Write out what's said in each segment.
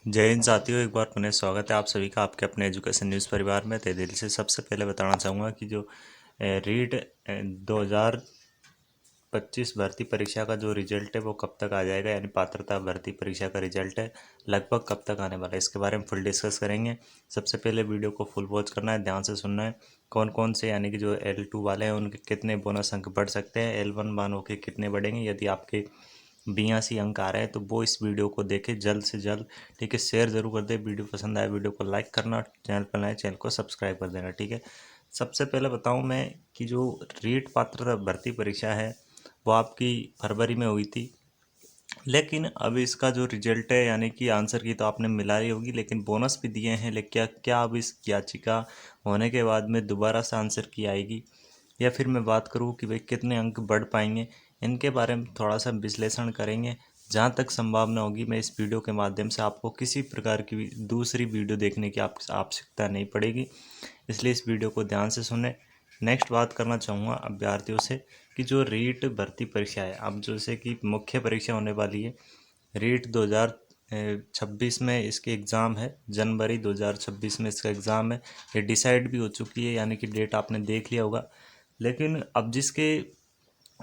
जय हिंद साथियों, एक बार पुनः स्वागत है आप सभी का आपके अपने एजुकेशन न्यूज़ परिवार में। तहे दिल से सबसे पहले बताना चाहूँगा कि जो रीट 2025 भर्ती परीक्षा का जो रिजल्ट है वो कब तक आ जाएगा, यानी पात्रता भर्ती परीक्षा का रिजल्ट है लगभग कब तक आने वाला है, इसके बारे में फुल डिस्कस करेंगे। सबसे पहले वीडियो को फुल वॉच करना है, ध्यान से सुनना है। कौन कौन से यानी कि जो L2 वाले हैं उनके कितने बोनस अंक बढ़ सकते हैं, L1 वालों के कितने बढ़ेंगे। यदि आपके 82 अंक आ रहे हैं तो वो इस वीडियो को देखें जल्द से जल्द। ठीक है, शेयर जरूर कर दे। वीडियो पसंद आए वीडियो को लाइक करना, चैनल पर नए चैनल को सब्सक्राइब कर देना। ठीक है, सबसे पहले बताऊं मैं कि जो रीट पात्रता भर्ती परीक्षा है वो आपकी फरवरी में हुई थी, लेकिन अब इसका जो रिजल्ट है यानी कि आंसर की तो आपने मिला ही होगी, लेकिन बोनस भी दिए हैं। लेकिन क्या क्या अब इस याचिका होने के बाद में दोबारा से आंसर की आएगी, या फिर मैं बात करूँ कि भाई कितने अंक बढ़ पाएंगे, इनके बारे में थोड़ा सा विश्लेषण करेंगे। जहाँ तक संभावना होगी मैं इस वीडियो के माध्यम से आपको किसी प्रकार की भी दूसरी वीडियो देखने की आप आवश्यकता नहीं पड़ेगी, इसलिए इस वीडियो को ध्यान से सुने। नेक्स्ट बात करना चाहूँगा अभ्यर्थियों से कि जो रीट भर्ती परीक्षा है, अब जैसे कि मुख्य परीक्षा होने वाली है रीट 2026 में, इसके एग्ज़ाम है जनवरी 2026 में इसका एग्ज़ाम है। ये डिसाइड भी हो चुकी है, यानी कि डेट आपने देख लिया होगा। लेकिन अब जिसके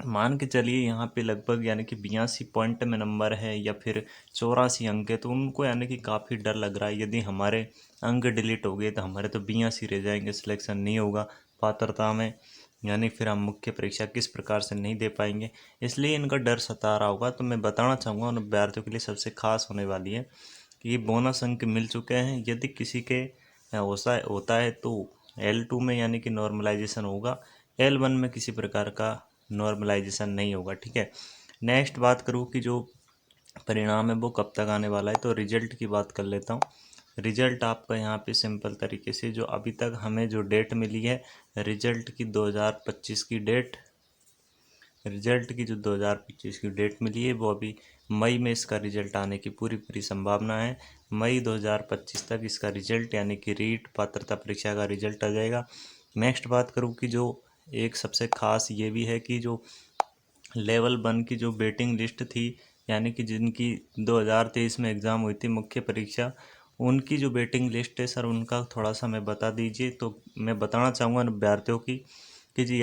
मान के चलिए यहाँ पे लगभग यानी कि 82 पॉइंट में नंबर है या फिर 84 अंक है, तो उनको यानी कि काफ़ी डर लग रहा है यदि हमारे अंक डिलीट हो गए तो हमारे तो 82 रह जाएंगे, सिलेक्शन नहीं होगा पात्रता में, यानी फिर हम मुख्य परीक्षा किस प्रकार से नहीं दे पाएंगे। इसलिए इनका डर सता रहा होगा। तो मैं बताना चाहूँगा उन अभ्यर्थियों के लिए सबसे खास होने वाली है कि ये बोनस अंक मिल चुके हैं। यदि किसी के होता है तो L2 में यानी कि नॉर्मलाइजेशन होगा, L1 में किसी प्रकार का नॉर्मलाइजेशन नहीं होगा। ठीक है, नेक्स्ट बात करूँ कि जो परिणाम है वो कब तक आने वाला है, तो रिजल्ट की बात कर लेता हूँ। रिजल्ट आपका यहाँ पे सिंपल तरीके से जो अभी तक हमें जो डेट मिली है रिजल्ट की 2025 की डेट, रिजल्ट की जो 2025 की डेट मिली है वो अभी मई में इसका रिजल्ट आने की पूरी पूरी संभावना है। मई 2025 तक इसका रिजल्ट यानी कि रीट पात्रता परीक्षा का रिजल्ट आ जाएगा। नेक्स्ट बात करूँ कि जो एक सबसे खास ये भी है कि जो लेवल 1 की जो वेटिंग लिस्ट थी, यानी कि जिनकी 2023 में एग्ज़ाम हुई थी मुख्य परीक्षा, उनकी जो वेटिंग लिस्ट है सर उनका थोड़ा सा मैं बता दीजिए। तो मैं बताना चाहूँगा अभ्यर्थियों की कि जी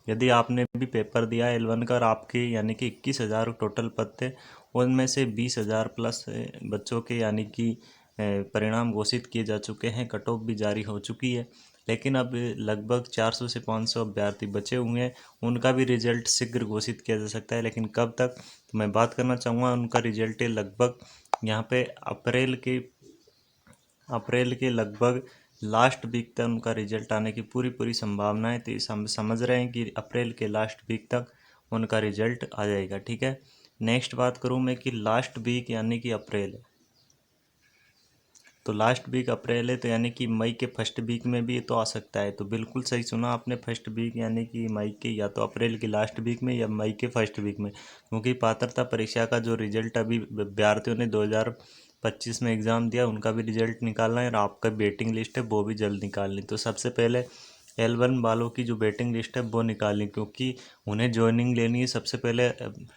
यदि आपने भी पेपर दिया L1 का और आपके यानी कि 21,000 टोटल पद थे, उनमें से 20,000 प्लस बच्चों के यानी कि परिणाम घोषित किए जा चुके हैं, कट ऑफ भी जारी हो चुकी है। लेकिन अब लगभग 400 से 500 अभ्यर्थी बचे हुए हैं, उनका भी रिजल्ट शीघ्र घोषित किया जा सकता है। लेकिन कब तक, तो मैं बात करना चाहूँगा उनका रिजल्ट है लगभग यहाँ पे अप्रैल के लगभग लास्ट वीक तक उनका रिजल्ट आने की पूरी पूरी संभावना है। तो इस हम समझ रहे हैं कि अप्रैल के लास्ट वीक तक उनका रिजल्ट आ जाएगा। ठीक है, नेक्स्ट बात करूं मैं कि लास्ट वीक यानी कि अप्रैल है, तो लास्ट वीक अप्रैल है तो यानी कि मई के फर्स्ट वीक में भी तो आ सकता है। तो बिल्कुल सही सुना आपने, फर्स्ट वीक यानी कि मई के या तो अप्रैल के लास्ट वीक में या मई के फर्स्ट वीक में, क्योंकि पात्रता परीक्षा का जो रिजल्ट अभी विद्यार्थियों ने 2025 में एग्ज़ाम दिया उनका भी रिजल्ट निकालना है और आपका वेटिंग लिस्ट है वो भी जल्द निकालनी। तो सबसे पहले L1 वालों की जो वेटिंग लिस्ट है वो निकालनी, क्योंकि उन्हें ज्वाइनिंग लेनी है सबसे पहले।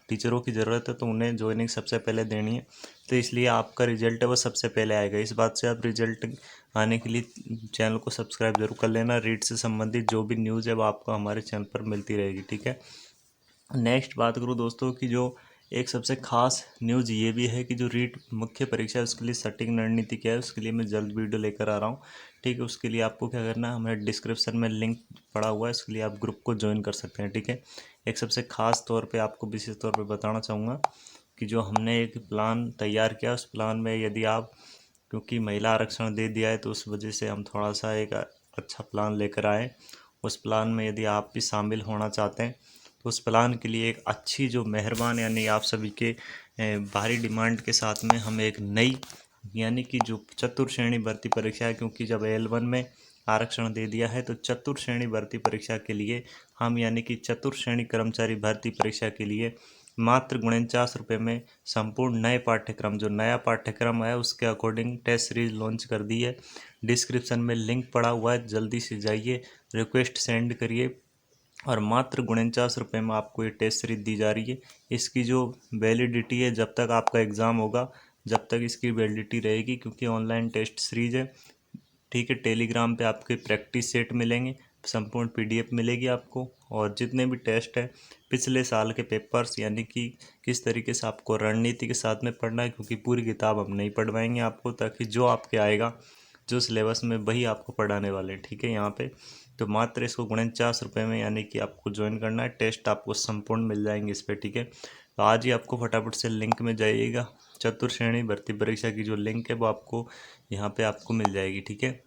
टीचरों की ज़रूरत है तो उन्हें ज्वाइनिंग सबसे पहले देनी है, तो इसलिए आपका रिजल्ट है वो सबसे पहले आएगा। इस बात से आप रिजल्ट आने के लिए चैनल को सब्सक्राइब जरूर कर लेना। रीट से संबंधित जो भी न्यूज़ है वो आपको हमारे चैनल पर मिलती रहेगी। ठीक है, नेक्स्ट बात करूँ दोस्तों की जो एक सबसे खास न्यूज़ ये भी है कि जो रीट मुख्य परीक्षा है उसके लिए सटीक रणनीति क्या है, उसके लिए मैं जल्द वीडियो लेकर आ रहा हूँ। ठीक है, उसके लिए आपको क्या करना है, हमारे डिस्क्रिप्शन में लिंक पड़ा हुआ है, इसके लिए आप ग्रुप को ज्वाइन कर सकते हैं। ठीक है, एक सबसे खास तौर पे आपको विशेष तौर पे बताना चाहूँगा कि जो हमने एक प्लान तैयार किया उस प्लान में यदि आप, क्योंकि महिला आरक्षण दे दिया है तो उस वजह से हम थोड़ा सा एक अच्छा प्लान लेकर आए। उस प्लान में यदि आप भी शामिल होना चाहते हैं तो उस प्लान के लिए एक अच्छी जो मेहरबान यानी आप सभी के भारी डिमांड के साथ में हम एक नई यानी कि जो चतुर्थ श्रेणी भर्ती परीक्षा है, क्योंकि जब L1 में आरक्षण दे दिया है तो चतुर्थ श्रेणी भर्ती परीक्षा के लिए हम यानी कि चतुर्थ श्रेणी कर्मचारी भर्ती परीक्षा के लिए मात्र 49 रुपये में संपूर्ण नए पाठ्यक्रम, जो नया पाठ्यक्रम है उसके अकॉर्डिंग टेस्ट सीरीज लॉन्च कर दी है। डिस्क्रिप्शन में लिंक पड़ा हुआ है, जल्दी से जाइए, रिक्वेस्ट सेंड करिए और मात्र 49 रुपये में आपको ये टेस्ट सीरीज दी जा रही है। इसकी जो वैलिडिटी है जब तक आपका एग्ज़ाम होगा जब तक इसकी वैलिडिटी रहेगी, क्योंकि ऑनलाइन टेस्ट सीरीज है। ठीक है, टेलीग्राम पे आपके प्रैक्टिस सेट मिलेंगे, संपूर्ण पीडीएफ मिलेगी आपको, और जितने भी टेस्ट है पिछले साल के पेपर्स, यानी कि किस तरीके से आपको रणनीति के साथ में पढ़ना है, क्योंकि पूरी किताब हम नहीं पढ़वाएंगे आपको, ताकि जो आपके आएगा जो सिलेबस में वही आपको पढ़ाने वाले हैं। ठीक है, यहाँ पे तो मात्र इसको 49 रुपये में यानी कि आपको ज्वाइन करना है। टेस्ट आपको संपूर्ण मिल जाएंगे इस पर। ठीक है, तो आज ही आपको फटाफट से लिंक में जाइएगा। चतुर्श्रेणी भर्ती परीक्षा की जो लिंक है वो आपको यहाँ पे आपको मिल जाएगी। ठीक है,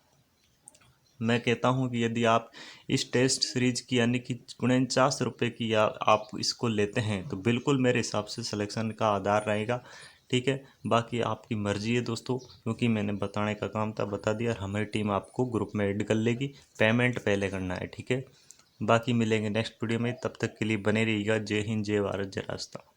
मैं कहता हूँ कि यदि आप इस टेस्ट सीरीज की यानी कि 49 रुपये की या आप इसको लेते हैं तो बिल्कुल मेरे हिसाब से सिलेक्शन का आधार रहेगा। ठीक है, बाकी आपकी मर्जी है दोस्तों, क्योंकि मैंने बताने का काम था, बता दिया। और हमारी टीम आपको ग्रुप में ऐड कर लेगी, पेमेंट पहले करना है। ठीक है, बाकी मिलेंगे नेक्स्ट वीडियो में, तब तक के लिए बने रहिएगा। जय हिंद, जय भारत, जय राजस्थान।